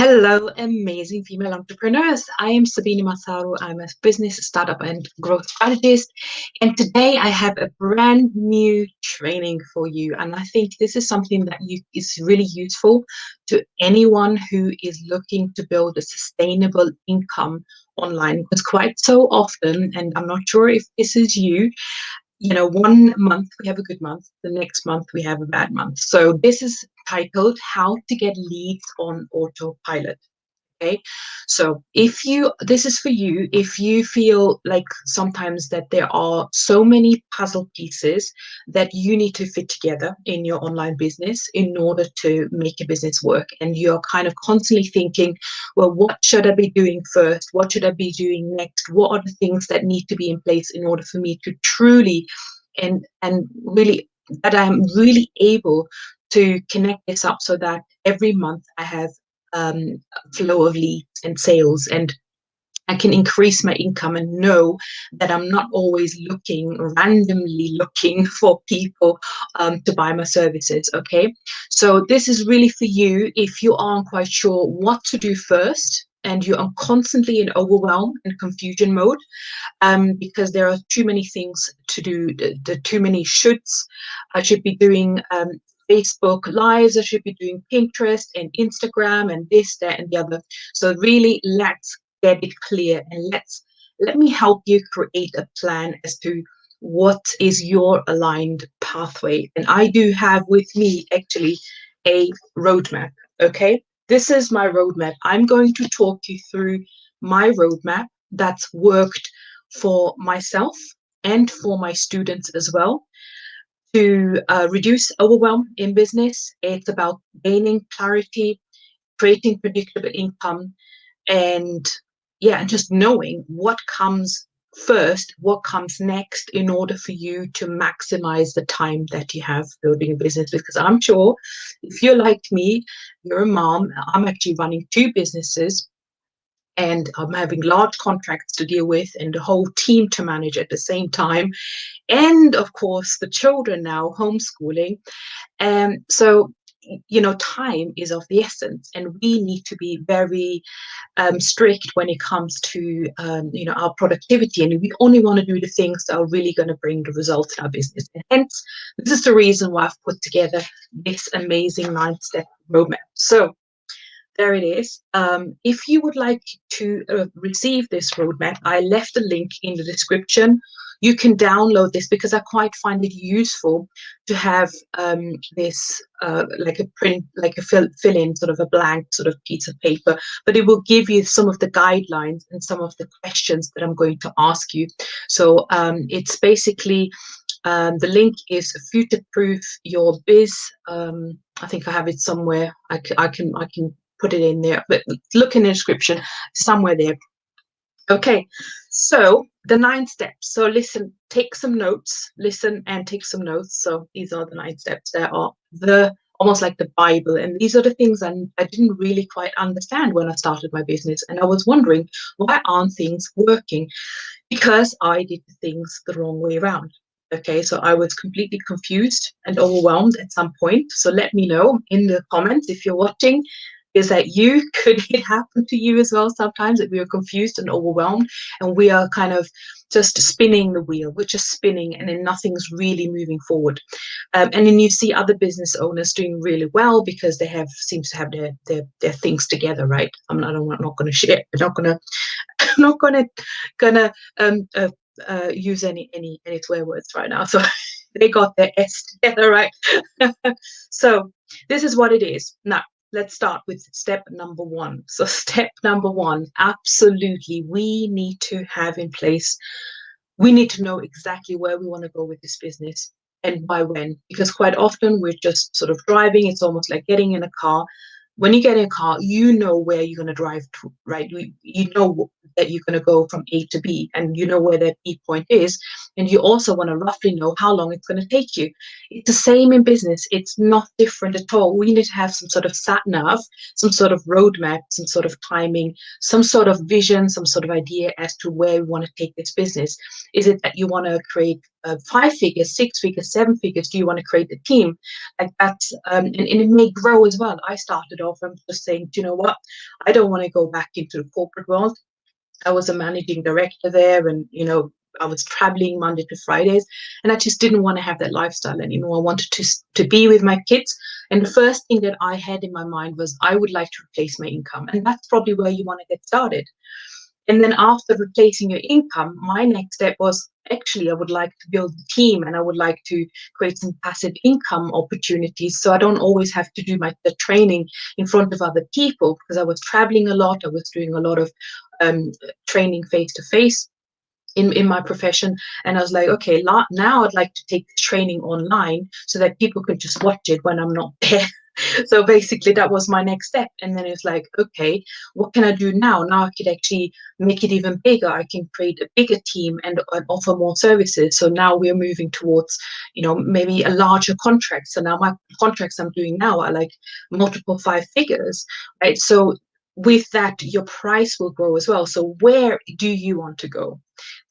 Hello, amazing female entrepreneurs. I am Sabine Matharu. I'm a business startup and growth strategist. And today I have a brand new training for you. And I think this is something that is really useful to anyone who is looking to build a sustainable income online. Because quite so often, and I'm not sure if this is you, 1 month we have a good month, the next month we have a bad month. So this is titled How to Get Leads on Autopilot. Okay, so if you, this is for you, if you feel like sometimes that there are so many puzzle pieces that you need to fit together in your online business in order to make a business work, and you're kind of constantly thinking, well, what should I be doing first? What should I be doing next? What are the things that need to be in place in order for me to truly and really that I'm really able to connect this up so that every month I have flow of leads and sales, and I can increase my income and know that I'm not always randomly looking for people to buy my services. Okay, so this is really for you if you aren't quite sure what to do first and you are constantly in overwhelm and confusion mode, because there are too many things to do, the too many shoulds. I should be doing Facebook Lives, I should be doing Pinterest and Instagram and this, that, and the other. So really, let's get it clear and let me help you create a plan as to what is your aligned pathway. And I do have with me actually a roadmap. Okay, this is my roadmap. I'm going to talk you through my roadmap that's worked for myself and for my students as well to reduce overwhelm in business. It's about gaining clarity, creating predictable income, and yeah, and just knowing what comes first, what comes next, in order for you to maximize the time that you have building a business. Because I'm sure if you're like me, you're a mom, I'm actually running two businesses and I'm having large contracts to deal with and the whole team to manage at the same time. And of course, the children now homeschooling. So, time is of the essence, and we need to be very strict when it comes to, our productivity. And we only want to do the things that are really going to bring the results in our business. And hence, this is the reason why I've put together this amazing 9-step roadmap. So, there it is. If you would like to receive this roadmap, I left a link in the description. You can download this because I quite find it useful to have this like a print, like a fill in sort of a blank sort of piece of paper, but it will give you some of the guidelines and some of the questions that I'm going to ask you. So it's basically, the link is Future Proof Your Biz. I think I have it somewhere. I can put it in there, but look in the description somewhere there. Okay, so the 9 steps. So listen, take some notes, listen and take some notes. So these are the 9 steps. There are almost like the Bible. And these are the things I didn't really quite understand when I started my business. And I was wondering, why aren't things working? Because I did things the wrong way around. Okay, so I was completely confused and overwhelmed at some point. So let me know in the comments if you're watching. Is that you? Could it happen to you as well sometimes that we are confused and overwhelmed and we are kind of just spinning the wheel? We're just spinning and then nothing's really moving forward. And then you see other business owners doing really well because they seems to have their things together, right? I'm not going to share. I'm not gonna use any swear words right now. So they got their S together, right? So this is what it is. Now, let's start with step number 1. So step number 1, absolutely, we need to have in place, we need to know exactly where we want to go with this business and by when, because quite often we're just sort of driving. It's almost like getting in a car. When you get in a car, you know where you're going to drive to, right? You know that you're going to go from A to B, and you know where that B point is, and you also want to roughly know how long it's going to take you. It's the same in business. It's not different at all. We need to have some sort of sat nav, some sort of roadmap, some sort of timing, some sort of vision, some sort of idea as to where we want to take this business. Is it that you want to create 5 figures, 6 figures, 7 figures? Do you want to create a team like that? And it may grow as well. I started off, I'm just saying, do you know what? I don't want to go back into the corporate world. I was a managing director there, and I was traveling Monday to Fridays, and I just didn't want to have that lifestyle anymore. I wanted to be with my kids, and the first thing that I had in my mind was I would like to replace my income, and that's probably where you want to get started. And then after replacing your income, my next step was actually I would like to build a team, and I would like to create some passive income opportunities so I don't always have to do the training in front of other people, because I was traveling a lot. I was doing a lot of training face to face in my profession, and I was like, okay, now I'd like to take this training online so that people could just watch it when I'm not there. So basically that was my next step. And then it's like, okay, what can I do now I could actually make it even bigger. I can create a bigger team and offer more services. So now we're moving towards maybe a larger contract. So now my contracts I'm doing now are like multiple 5 figures, right? So with that, your price will grow as well. So where do you want to go?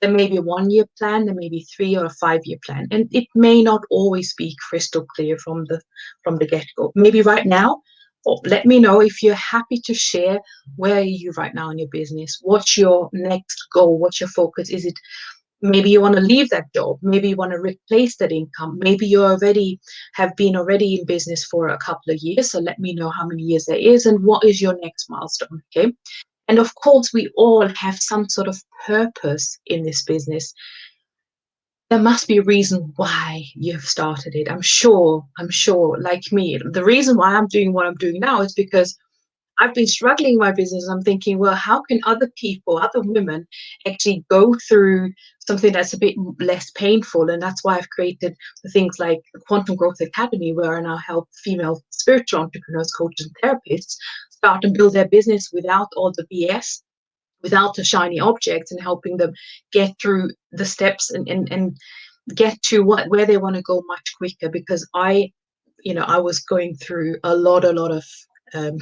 There may be a 1-year plan, there may be 3 or a 5-year plan, and it may not always be crystal clear from the get-go. Maybe right now, or let me know if you're happy to share, where are you right now in your business? What's your next goal? What's your focus? Is it maybe you want to leave that job? Maybe you want to replace that income. Maybe you have been in business for a couple of years. So let me know how many years there is and what is your next milestone. Okay. And of course, we all have some sort of purpose in this business. There must be a reason why you've started it. I'm sure, like me, the reason why I'm doing what I'm doing now is because I've been struggling in my business. I'm thinking, well, how can other people, other women, actually go through something that's a bit less painful? And that's why I've created things like the Quantum Growth Academy, where I now help female spiritual entrepreneurs, coaches, and therapists start and build their business without all the BS, without the shiny objects, and helping them get through the steps and get to where they want to go much quicker. Because I was going through a lot of um,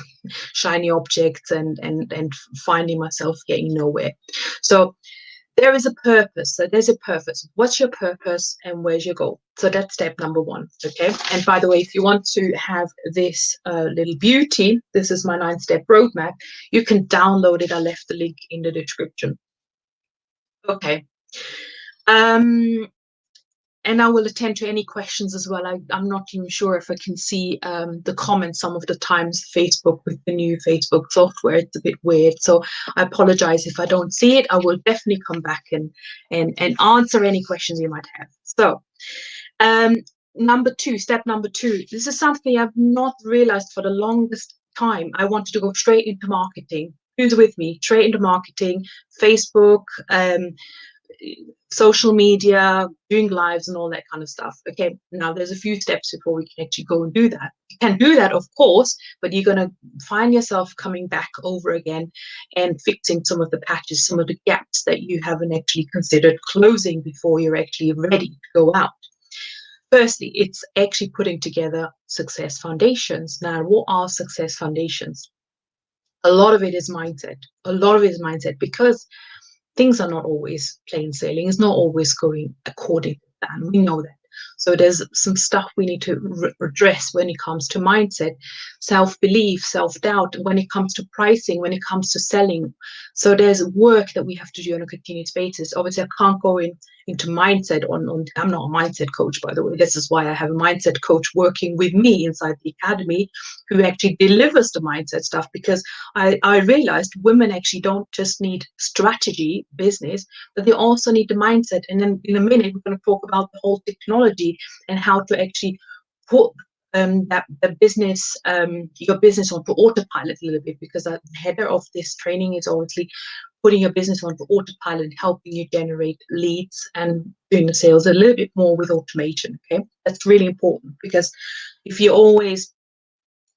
shiny objects and finding myself getting nowhere. So there is a purpose. So there's a purpose. What's your purpose and where's your goal? So that's step number 1. Okay. And by the way, if you want to have this little beauty, this is my 9-step roadmap. You can download it. I left the link in the description. Okay. And I will attend to any questions as well. I'm not even sure if I can see the comments some of the times. Facebook, with the new Facebook software, it's a bit weird. So I apologize if I don't see it. I will definitely come back and answer any questions you might have. So step number 2, this is something I've not realized for the longest time. I wanted to go straight into marketing. Who's with me? Straight into marketing, Facebook, social media, doing lives and all that kind of stuff. Okay, now there's a few steps before we can actually go and do that. You can do that, of course, but you're going to find yourself coming back over again and fixing some of the patches, some of the gaps that you haven't actually considered closing before you're actually ready to go out. Firstly, it's actually putting together success foundations. Now, what are success foundations? A lot of it is mindset. Because things are not always plain sailing. It's not always going according to plan. We know that. So there's some stuff we need to address when it comes to mindset, self-belief, self-doubt, when it comes to pricing, when it comes to selling. So there's work that we have to do on a continuous basis. Obviously, I can't go into mindset I'm not a mindset coach, by the way. This is why I have a mindset coach working with me inside the academy, who actually delivers the mindset stuff, because I realized women actually don't just need strategy, business, but they also need the mindset. And then in a minute, we're going to talk about the whole technology and how to actually put your business onto autopilot a little bit, because the header of this training is obviously putting your business onto autopilot, helping you generate leads and doing the sales a little bit more with automation. Okay, that's really important, because if you always,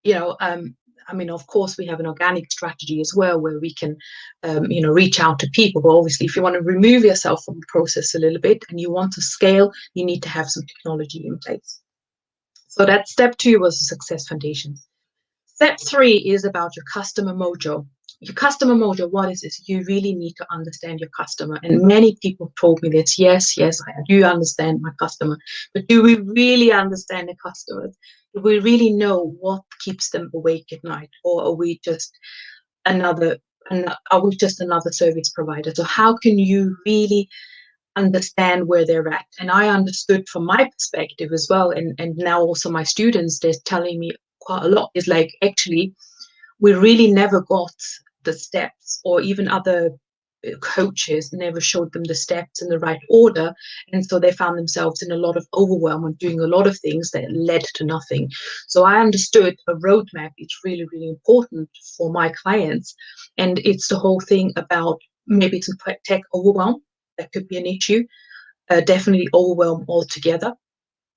of course, we have an organic strategy as well, where we can, reach out to people. But obviously, if you want to remove yourself from the process a little bit and you want to scale, you need to have some technology in place. So that step 2 was the success foundations. Step 3 is about your customer mojo. your customer model, what is this? You really need to understand your customer. And many people told me this. Yes, yes, I do understand my customer. But do we really understand the customers? Do we really know what keeps them awake at night? Or are we just another, are we just another service provider? So how can you really understand where they're at? And I understood from my perspective as well, and now also my students, they're telling me quite a lot, is like, actually, we really never got the steps, or even other coaches never showed them the steps in the right order. And so they found themselves in a lot of overwhelm and doing a lot of things that led to nothing. So I understood a roadmap is really, really important for my clients. And it's the whole thing about, maybe it's tech overwhelm, that could be an issue, definitely overwhelm altogether.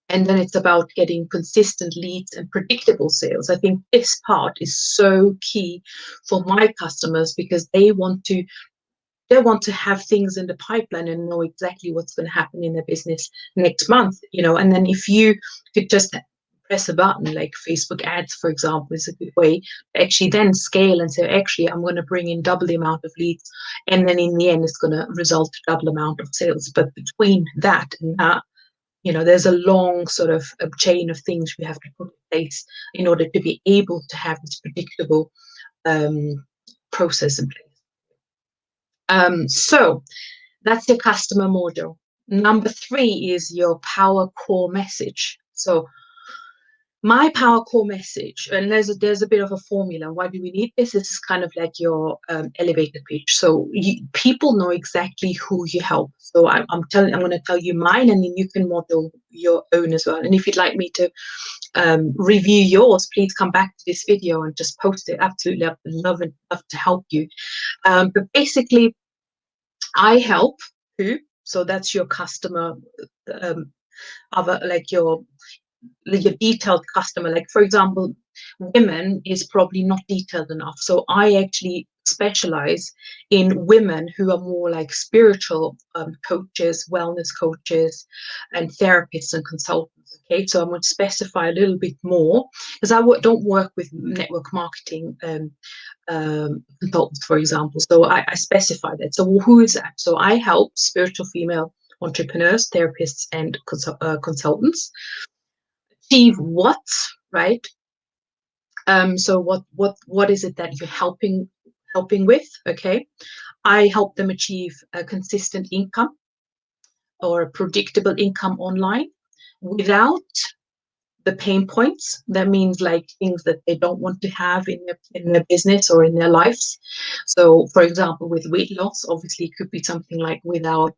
And then it's about getting consistent leads and predictable sales. I think this part is so key for my customers, because they want to have things in the pipeline and know exactly what's going to happen in their business next month, and then if you could just press a button, like Facebook ads, for example, is a good way to actually then scale and say, actually, I'm going to bring in double the amount of leads, and then in the end it's going to result in double amount of sales. But between that and that, there's a long sort of a chain of things we have to put in place in order to be able to have this predictable process in place. So that's your customer model. Number 3 is your power core message. So my power core message, and there's a bit of a formula. Why do we need this? This is kind of like your elevator pitch. So people know exactly who you help. So I'm going to tell you mine, and then you can model your own as well. And if you'd like me to review yours, please come back to this video and just post it. Absolutely, I'd love to help you. But basically, I help who? So that's your customer, other, like your detailed customer. Like, for example, women is probably not detailed enough. So I actually specialize in women who are more like spiritual coaches, wellness coaches, and therapists and consultants. Okay, so I'm going to specify a little bit more, because I don't work with network marketing consultants, for example. So I specify that. So who is that? So I help spiritual female entrepreneurs, therapists, and consultants achieve what, right? So what is it that you're helping with? Okay, I help them achieve a consistent income, or a predictable income online, without the pain points. That means like things that they don't want to have in their business or in their lives. So, for example, with weight loss, obviously it could be something like without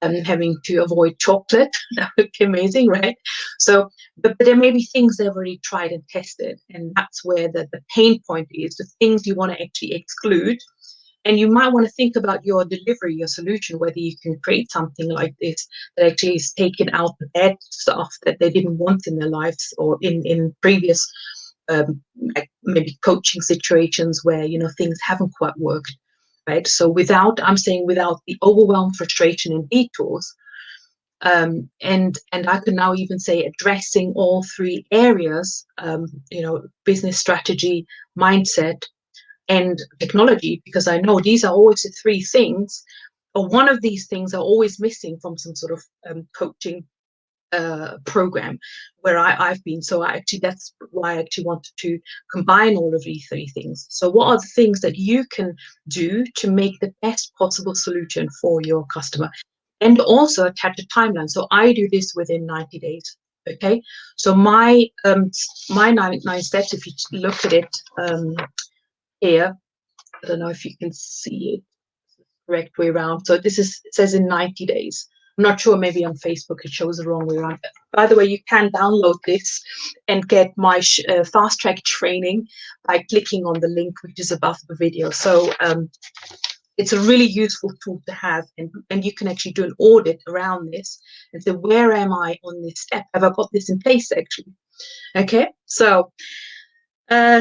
having to avoid chocolate. That would be amazing, right? So, but there may be things they've already tried and tested, and that's where the pain point is. The things you want to actually exclude. And you might want to think about your delivery, your solution, whether you can create something like this that actually is taking out the bad stuff that they didn't want in their lives, or in previous like maybe coaching situations where things haven't quite worked, right? So I'm saying without the overwhelm, frustration, and detours. And I can now even say addressing all 3 areas, business strategy, mindset, and technology, because I know these are always the 3 things, or one of these things are always missing from some sort of coaching program where I've been. So that's why I actually wanted to combine all of these 3 things. So what are the things that you can do to make the best possible solution for your customer, and also attach a timeline? So I do this within 90 days. Okay, so my 9 steps, if you look at it here, I don't know if you can see it correct way around. So it says in 90 days. I'm not sure, maybe on Facebook it shows the wrong way around. By the way, you can download this and get my fast track training by clicking on the link which is above the video. So it's a really useful tool to have, and you can actually do an audit around this and say, where am I on this step? Have I got this in place actually? Okay, so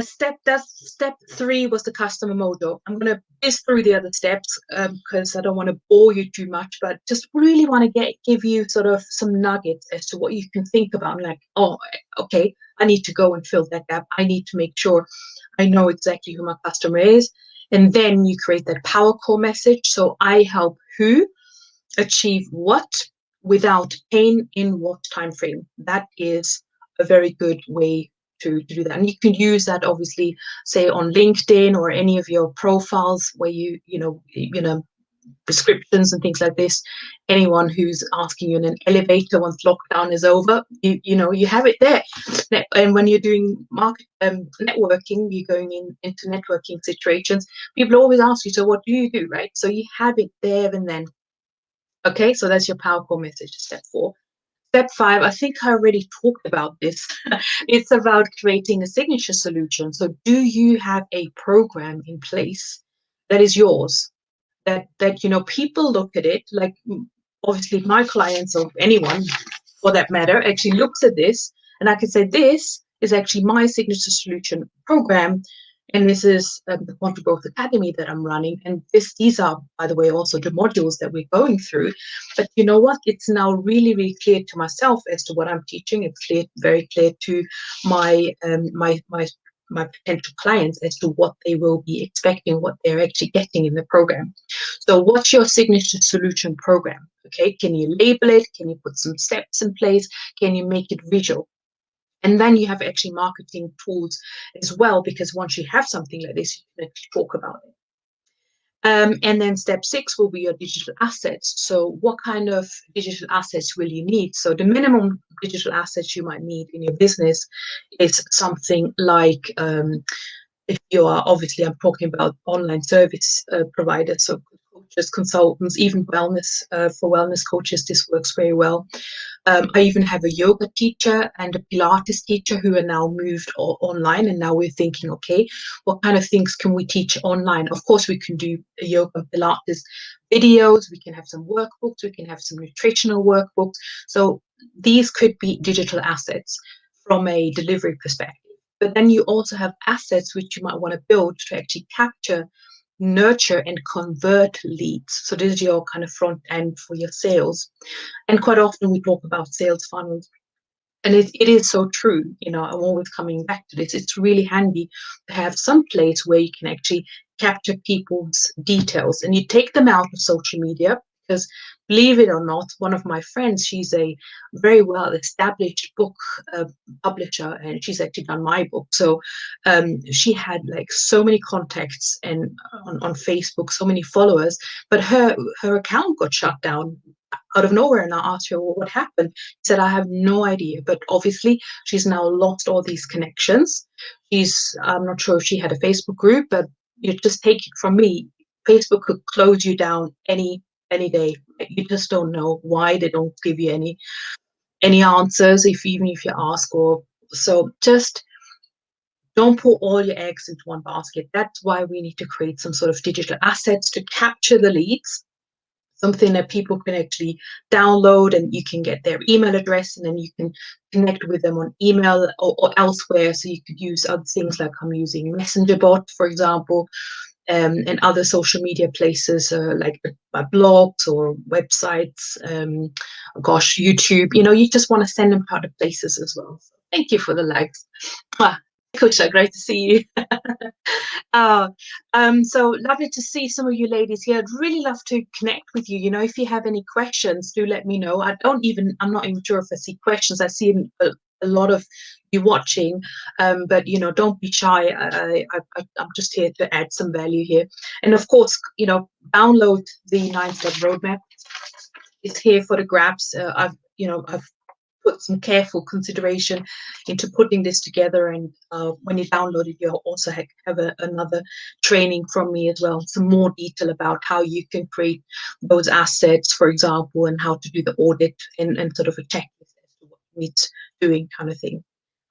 step 3 was the customer model. I'm going to whiz through the other steps because I don't want to bore you too much, but just really want to give you sort of some nuggets as to what you can think about. Like, oh, okay, I need to go and fill that gap. I need to make sure I know exactly who my customer is, And then you create that power core message. So I help who achieve what without pain in what time frame. That is a very good way to do that. And you can use that obviously, say on LinkedIn or any of your profiles where you know, prescriptions and things like this. Anyone who's asking you in an elevator once lockdown is over, you know, you have it there. And when you're doing networking, you're going into networking situations, people always ask you, so what do you do, right? So you have it there and then. Okay, so that's your power core message, step 4. Step 5, I think I already talked about this. It's about creating a signature solution. So do you have a program in place that is yours? That you know, people look at it like, obviously my clients or anyone for that matter actually looks at this, and I can say this is actually my signature solution program, and this is the Quantum Growth Academy that I'm running, and these are, by the way, also the modules that we're going through. But you know what, it's now really clear to myself as to what I'm teaching. It's clear, very clear to my my potential clients as to what they will be expecting, what they're actually getting in the program. So what's your signature solution program? Okay, can you label it? Can you put some steps in place? Can you make it visual? And then you have actually marketing tools as well, because once you have something like this, you can actually talk about it. And then step 6 will be your digital assets. So what kind of digital assets will you need? So the minimum digital assets you might need in your business is something like, if you are, obviously I'm talking about online service providers, so coaches, consultants, even wellness, for wellness coaches, this works very well. I even have a yoga teacher and a Pilates teacher who are now moved online. And now we're thinking, okay, what kind of things can we teach online? Of course, we can do yoga and Pilates videos. We can have some workbooks. We can have some nutritional workbooks. So these could be digital assets from a delivery perspective. But then you also have assets which you might want to build to actually capture, nurture, and convert leads. So this is your kind of front end for your sales. And quite often we talk about sales funnels, and it is so true. You know, I'm always coming back to this. It's really handy to have some place where you can actually capture people's details and you take them out of social media. Because believe it or not, one of my friends, she's a very well established book publisher, and she's actually done my book. So she had like so many contacts and on Facebook, so many followers, but her account got shut down out of nowhere. And I asked her, well, what happened? She said, I have no idea. But obviously, she's now lost all these connections. I'm not sure if she had a Facebook group, but you just take it from me. Facebook could close you down any day. You just don't know why they don't give you any answers, even if you ask. Or so just don't put all your eggs into one basket. That's why we need to create some sort of digital assets to capture the leads, something that people can actually download, and you can get their email address, and then you can connect with them on email or elsewhere. So you could use other things like I'm using Messenger bot, for example, and other social media places like blogs or websites, YouTube. You know, you just want to send them to other places as well. So thank you for the likes. Kusha, great to see you. Oh, so lovely to see some of you ladies here. I'd really love to connect with you. You know, if you have any questions, do let me know. I'm not even sure if I see questions. I see a lot of you watching, but you know, don't be shy. I'm just here to add some value here. And of course, you know, download the 9-step roadmap. It's here for the grabs. I've put some careful consideration into putting this together. And when you download it, you'll also have another training from me as well, some more detail about how you can create those assets, for example, and how to do the audit, and sort of a checklist as to what needs doing, kind of thing.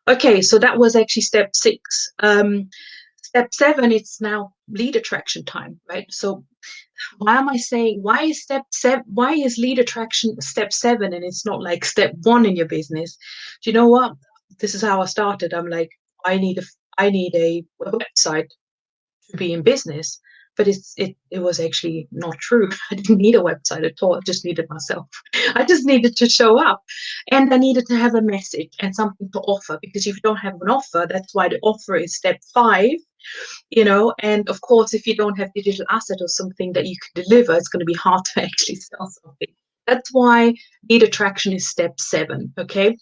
Okay, so that was actually step 6. Step 7, it's now lead attraction time, right? So why am I saying, why is lead attraction step 7 and it's not like step 1 in your business? Do you know what? This is how I started. I'm like, I need a website to be in business. but it was actually not true. I didn't need a website at all. I just needed myself. I just needed to show up, and I needed to have a message and something to offer, because if you don't have an offer, that's why the offer is step 5. And of course, if you don't have digital asset or something that you can deliver, it's going to be hard to actually sell something. That's why lead attraction is step 7. Okay.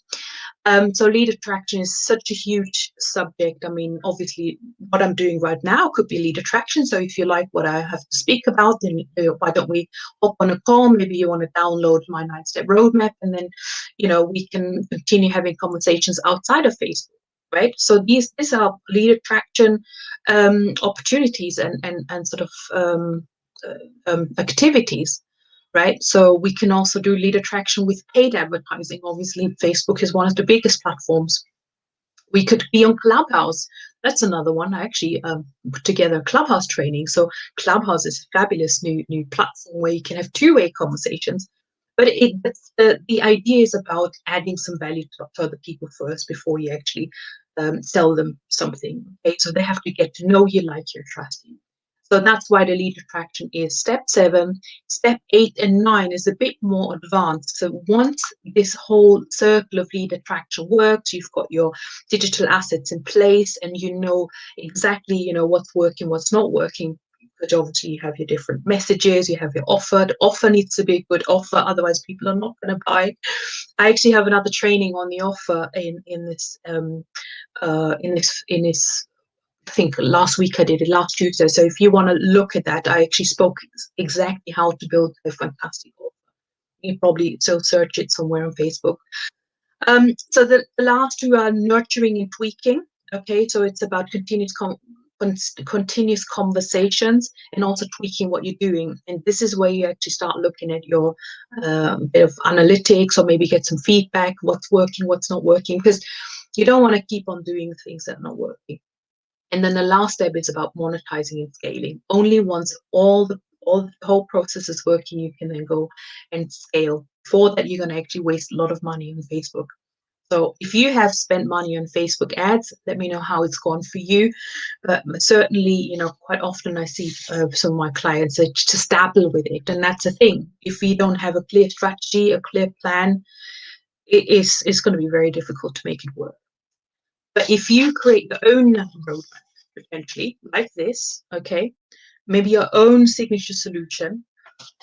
So lead attraction is such a huge subject. I mean, obviously, what I'm doing right now could be lead attraction. So if you like what I have to speak about, then why don't we hop on a call? Maybe you want to download my 9-step roadmap, and then, we can continue having conversations outside of Facebook. Right. So these are lead attraction opportunities and sort of activities. Right. So we can also do lead attraction with paid advertising. Obviously, Facebook is one of the biggest platforms. We could be on Clubhouse. That's another one. I actually put together a Clubhouse training. So Clubhouse is a fabulous new platform where you can have two-way conversations. But the idea is about adding some value to other people first before you actually sell them something. Okay, so they have to get to know you, like you, trust you. So that's why the lead attraction is step 7. Step 8 and 9 is a bit more advanced. So once this whole circle of lead attraction works, you've got your digital assets in place, and you know exactly, what's working, what's not working. But obviously you have your different messages, you have your offer. The offer needs to be a good offer, otherwise people are not going to buy. I actually have another training on the offer in this I think last week I did it, last Tuesday. So if you want to look at that, I actually spoke exactly how to build a fantastic offer. You probably still search it somewhere on Facebook. So the last two are nurturing and tweaking. Okay, so it's about continuous conversations and also tweaking what you're doing. And this is where you actually start looking at your bit of analytics, or maybe get some feedback, what's working, what's not working, because you don't want to keep on doing things that are not working. And then the last step is about monetizing and scaling. Only once all the whole process is working, you can then go and scale. Before that, you're going to actually waste a lot of money on Facebook. So if you have spent money on Facebook ads, let me know how it's gone for you. But certainly, quite often I see some of my clients that just dabble with it. And that's the thing. If you don't have a clear strategy, a clear plan, it's going to be very difficult to make it work. But if you create your own roadmap, potentially like this, okay, maybe your own signature solution,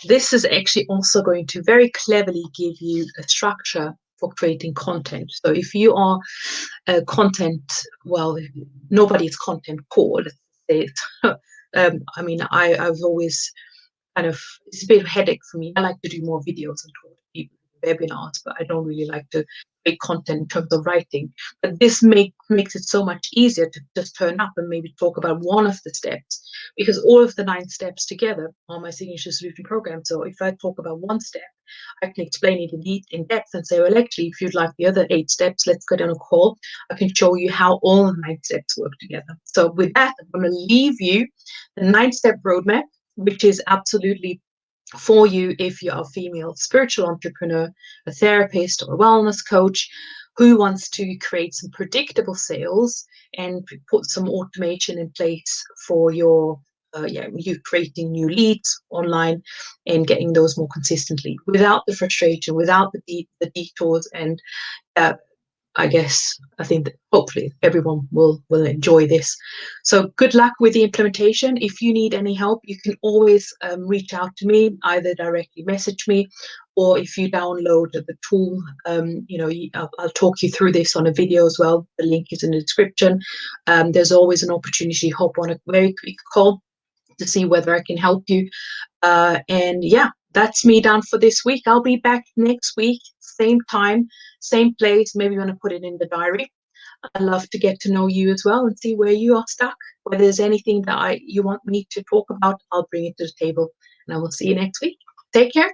this is actually also going to very cleverly give you a structure for creating content. So if you are a content, well, nobody's content poor, let's say it. I mean, I've always kind of, it's a bit of a headache for me. I like to do more videos and talk to people, webinars, but I don't really like to make content in terms of writing. But this makes it so much easier to just turn up and maybe talk about one of the steps, because all of the 9 steps together are my signature solution program. So if I talk about one step, I can explain it in depth and say, well, actually, if you'd like the other 8 steps, let's go down a call. I can show you how all the 9 steps work together. So with that, I'm going to leave you the 9-step roadmap, which is absolutely for you if you're a female spiritual entrepreneur, a therapist, or a wellness coach who wants to create some predictable sales and put some automation in place for you creating new leads online and getting those more consistently without the frustration, without the detours, and I think that hopefully everyone will enjoy this. So good luck with the implementation. If you need any help, you can always reach out to me, either directly message me, or if you download the tool, I'll talk you through this on a video as well. The link is in the description. There's always an opportunity to hop on a very quick call to see whether I can help you. And yeah, that's me done for this week. I'll be back next week, same time, same place. Maybe you want to put it in the diary. I'd love to get to know you as well and see where you are stuck. Whether there's anything that you want me to talk about, I'll bring it to the table, and I will see you next week. Take care.